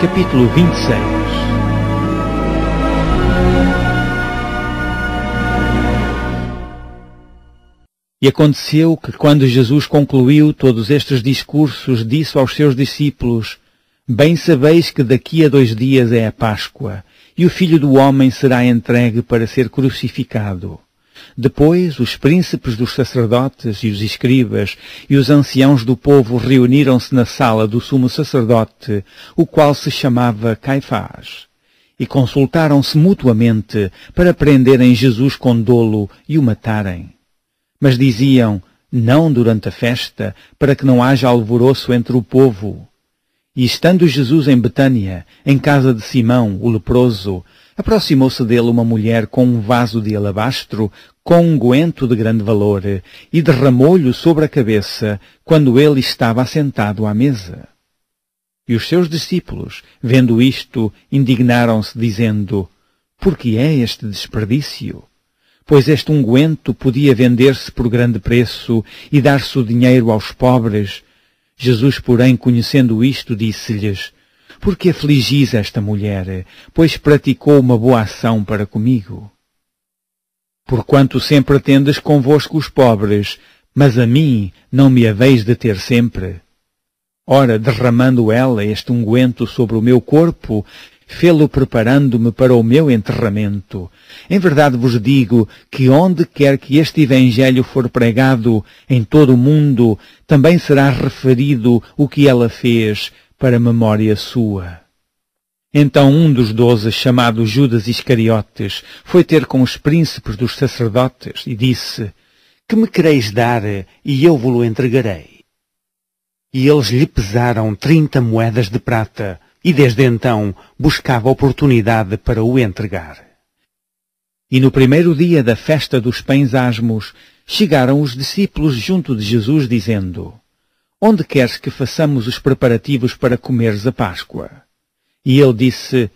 capítulo 26. E aconteceu que, quando Jesus concluiu todos estes discursos, disse aos seus discípulos: Bem sabeis que daqui a 2 dias é a Páscoa, e o Filho do Homem será entregue para ser crucificado. Depois, os príncipes dos sacerdotes e os escribas e os anciãos do povo reuniram-se na sala do sumo sacerdote, o qual se chamava Caifás, e consultaram-se mutuamente para prenderem Jesus com dolo e o matarem. Mas diziam: não durante a festa, para que não haja alvoroço entre o povo. E estando Jesus em Betânia, em casa de Simão, o leproso, aproximou-se dele uma mulher com um vaso de alabastro, com unguento de grande valor, e derramou-lhe sobre a cabeça, quando ele estava assentado à mesa. E os seus discípulos, vendo isto, indignaram-se, dizendo: Por que é este desperdício? Pois este unguento podia vender-se por grande preço e dar-se o dinheiro aos pobres. Jesus, porém, conhecendo isto, disse-lhes: Por que afligis esta mulher? Pois praticou uma boa ação para comigo. Porquanto sempre tendes convosco os pobres, mas a mim não me haveis de ter sempre. Ora, derramando ela este unguento sobre o meu corpo, fê-lo preparando-me para o meu enterramento. Em verdade vos digo que onde quer que este Evangelho for pregado em todo o mundo, também será referido o que ela fez para memória sua. Então um dos 12, chamado Judas Iscariotes, foi ter com os príncipes dos sacerdotes e disse: Que me quereis dar, e eu vos-lo entregarei? E eles lhe pesaram 30 moedas de prata, e desde então buscava oportunidade para o entregar. E no primeiro dia da festa dos pães asmos, chegaram os discípulos junto de Jesus, dizendo: Onde queres que façamos os preparativos para comeres a Páscoa? E ele disse: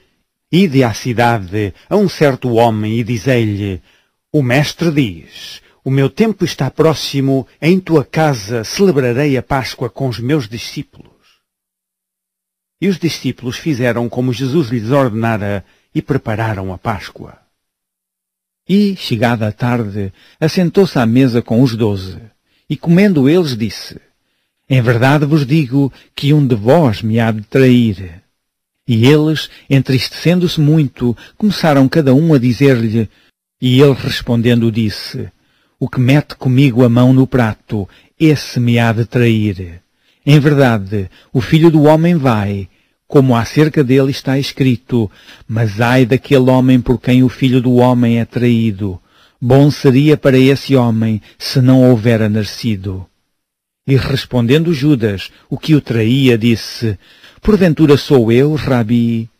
Ide à cidade a um certo homem e dizei-lhe: O mestre diz: O meu tempo está próximo, em tua casa celebrarei a Páscoa com os meus discípulos. E os discípulos fizeram como Jesus lhes ordenara e prepararam a Páscoa. E, chegada a tarde, assentou-se à mesa com os 12, e comendo eles disse: Em verdade vos digo que um de vós me há de trair. E eles, entristecendo-se muito, começaram cada um a dizer-lhe, e ele respondendo disse: O que mete comigo a mão no prato, esse me há de trair. Em verdade, o Filho do Homem vai, como acerca dele está escrito, mas ai daquele homem por quem o Filho do Homem é traído. Bom seria para esse homem se não houvera nascido. E respondendo Judas, o que o traía, disse: Porventura sou eu, Rabi?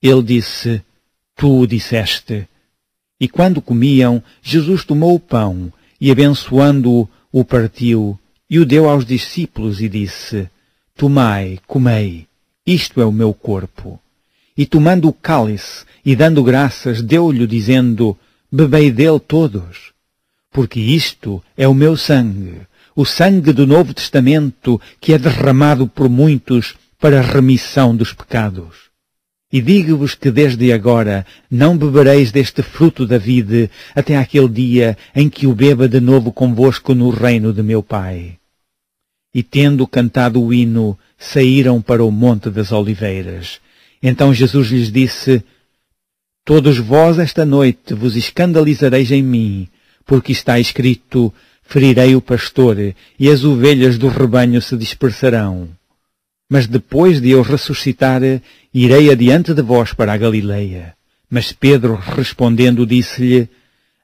Ele disse: Tu o disseste. E quando comiam, Jesus tomou o pão, e abençoando-o, o partiu, e o deu aos discípulos, e disse: Tomai, comei, isto é o meu corpo. E tomando o cálice, e dando graças, deu-lhe, dizendo: Bebei dele todos, porque isto é o meu sangue, o sangue do Novo Testamento, que é derramado por muitos para a remissão dos pecados. E digo-vos que desde agora não bebereis deste fruto da vide até aquele dia em que o beba de novo convosco no reino de meu Pai. E tendo cantado o hino, saíram para o Monte das Oliveiras. Então Jesus lhes disse: Todos vós esta noite vos escandalizareis em mim, porque está escrito: Ferirei o pastor, e as ovelhas do rebanho se dispersarão. Mas depois de eu ressuscitar, irei adiante de vós para a Galileia. Mas Pedro, respondendo, disse-lhe: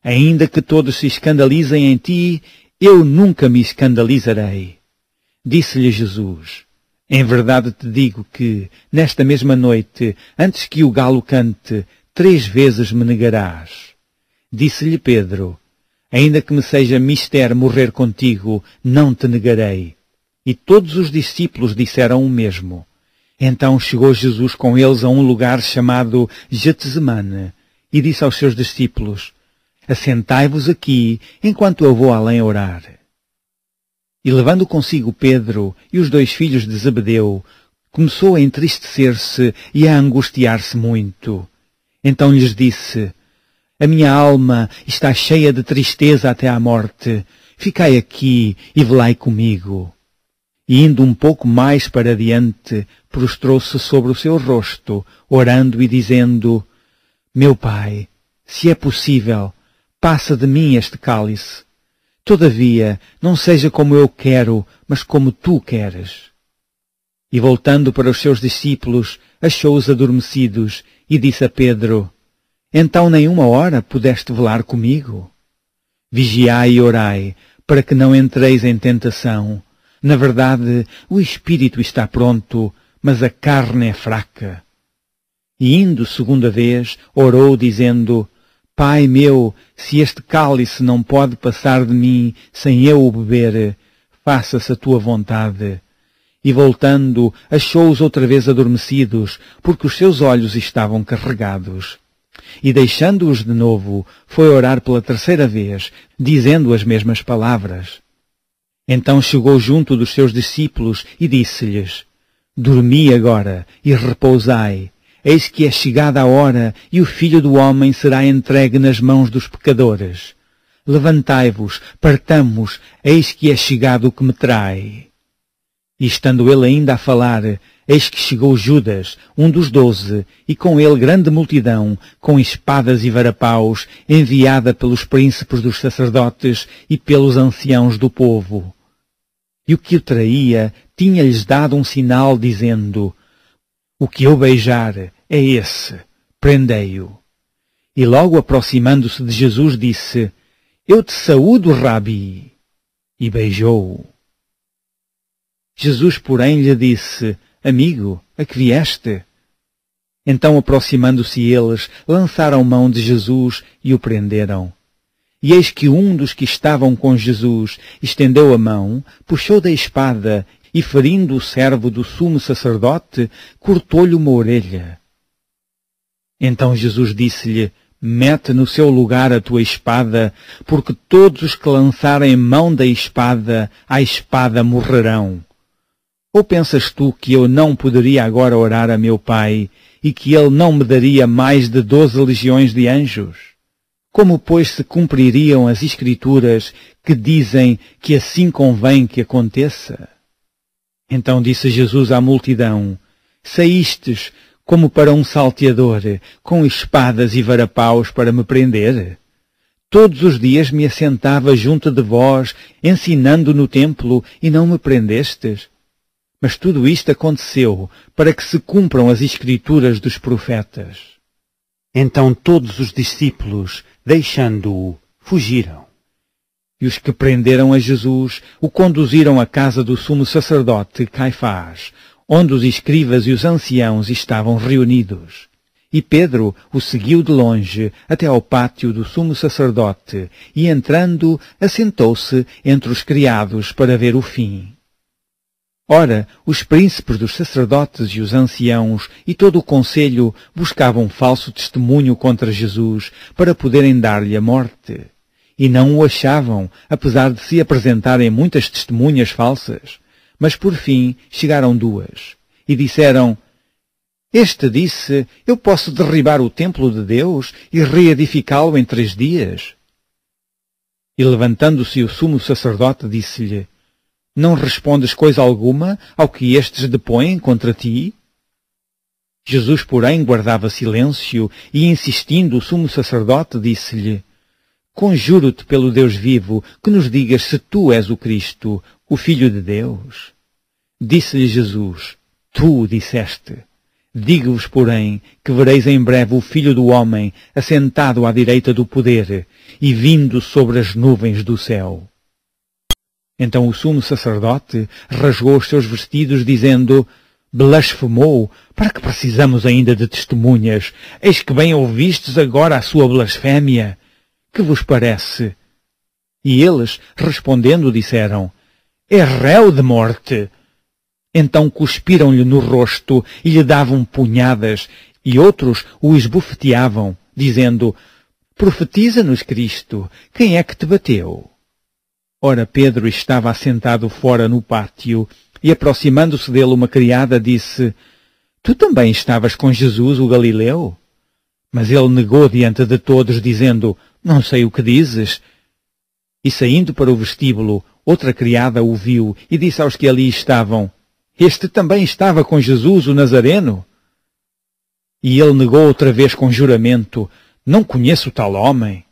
Ainda que todos se escandalizem em ti, eu nunca me escandalizarei. Disse-lhe Jesus: Em verdade te digo que, nesta mesma noite, antes que o galo cante, 3 vezes me negarás. Disse-lhe Pedro: Ainda que me seja mister morrer contigo, não te negarei. E todos os discípulos disseram o mesmo. Então chegou Jesus com eles a um lugar chamado Getsemane, e disse aos seus discípulos: Assentai-vos aqui, enquanto eu vou além orar. E levando consigo Pedro e os 2 filhos de Zebedeu, começou a entristecer-se e a angustiar-se muito. Então lhes disse: a minha alma está cheia de tristeza até à morte. Ficai aqui e velai comigo. E indo um pouco mais para diante, prostrou-se sobre o seu rosto, orando e dizendo: meu Pai, se é possível, passa de mim este cálice. Todavia, não seja como eu quero, mas como tu queres. E voltando para os seus discípulos, achou-os adormecidos e disse a Pedro: então nenhuma hora pudeste velar comigo? Vigiai e orai, para que não entreis em tentação. Na verdade, o espírito está pronto, mas a carne é fraca. E indo segunda vez, orou dizendo: Pai meu, se este cálice não pode passar de mim sem eu o beber, faça-se a tua vontade. E voltando, achou-os outra vez adormecidos, porque os seus olhos estavam carregados. E deixando-os de novo, foi orar pela terceira vez, dizendo as mesmas palavras. Então chegou junto dos seus discípulos e disse-lhes: dormi agora e repousai. Eis que é chegada a hora e o Filho do Homem será entregue nas mãos dos pecadores. Levantai-vos, partamos, eis que é chegado o que me trai. E estando ele ainda a falar, eis que chegou Judas, um dos 12, e com ele grande multidão, com espadas e varapaus, enviada pelos príncipes dos sacerdotes e pelos anciãos do povo. E o que o traía tinha-lhes dado um sinal, dizendo: o que eu beijar é esse, prendei-o. E logo aproximando-se de Jesus disse: eu te saúdo, Rabi. E beijou-o. Jesus, porém, lhe disse: amigo, a que vieste? Então, aproximando-se eles, lançaram mão de Jesus e o prenderam. E eis que um dos que estavam com Jesus estendeu a mão, puxou da espada e, ferindo o servo do sumo sacerdote, cortou-lhe uma orelha. Então Jesus disse-lhe: mete no seu lugar a tua espada, porque todos os que lançarem mão da espada, à espada morrerão. Ou pensas tu que eu não poderia agora orar a meu Pai, e que ele não me daria mais de 12 legiões de anjos? Como, pois, se cumpririam as Escrituras que dizem que assim convém que aconteça? Então disse Jesus à multidão: saístes como para um salteador, com espadas e varapaus para me prender? Todos os dias me assentava junto de vós, ensinando no templo, e não me prendestes? Mas tudo isto aconteceu para que se cumpram as Escrituras dos profetas. Então todos os discípulos, deixando-o, fugiram. E os que prenderam a Jesus o conduziram à casa do sumo sacerdote Caifás, onde os escribas e os anciãos estavam reunidos. E Pedro o seguiu de longe até ao pátio do sumo sacerdote, e entrando, assentou-se entre os criados para ver o fim. Ora, os príncipes dos sacerdotes e os anciãos e todo o conselho buscavam falso testemunho contra Jesus para poderem dar-lhe a morte. E não o achavam, apesar de se apresentarem muitas testemunhas falsas. Mas por fim chegaram 2 e disseram: este disse: eu posso derribar o templo de Deus e reedificá-lo em 3 dias. E levantando-se o sumo sacerdote disse-lhe: não respondes coisa alguma ao que estes depõem contra ti? Jesus, porém, guardava silêncio e, insistindo o sumo sacerdote, disse-lhe: conjuro-te pelo Deus vivo que nos digas se tu és o Cristo, o Filho de Deus. Disse-lhe Jesus: tu o disseste. Digo-vos, porém, que vereis em breve o Filho do Homem assentado à direita do poder e vindo sobre as nuvens do céu. Então o sumo sacerdote rasgou os seus vestidos, dizendo: blasfemou, para que precisamos ainda de testemunhas? Eis que bem ouvistes agora a sua blasfémia. Que vos parece? E eles, respondendo, disseram: é réu de morte. Então cuspiram-lhe no rosto e lhe davam punhadas, e outros o esbofeteavam, dizendo: profetiza-nos, Cristo, quem é que te bateu? Ora, Pedro estava assentado fora no pátio, e aproximando-se dele uma criada disse: Tu também estavas com Jesus, o Galileu? Mas ele negou diante de todos, dizendo: Não sei o que dizes. E saindo para o vestíbulo, outra criada o viu e disse aos que ali estavam: Este também estava com Jesus, o Nazareno? E ele negou outra vez com juramento: Não conheço tal homem.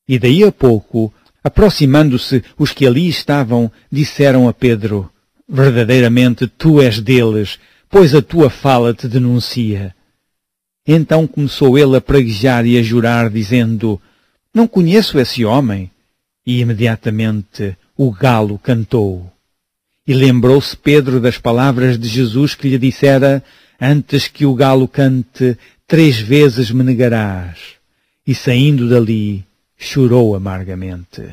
E daí a pouco, aproximando-se os que ali estavam, disseram a Pedro: Verdadeiramente tu és deles, pois a tua fala te denuncia. Então começou ele a praguejar e a jurar, dizendo: Não conheço esse homem. E imediatamente o galo cantou. E lembrou-se Pedro das palavras de Jesus que lhe dissera: Antes que o galo cante, 3 vezes me negarás. E saindo dali, chorou amargamente.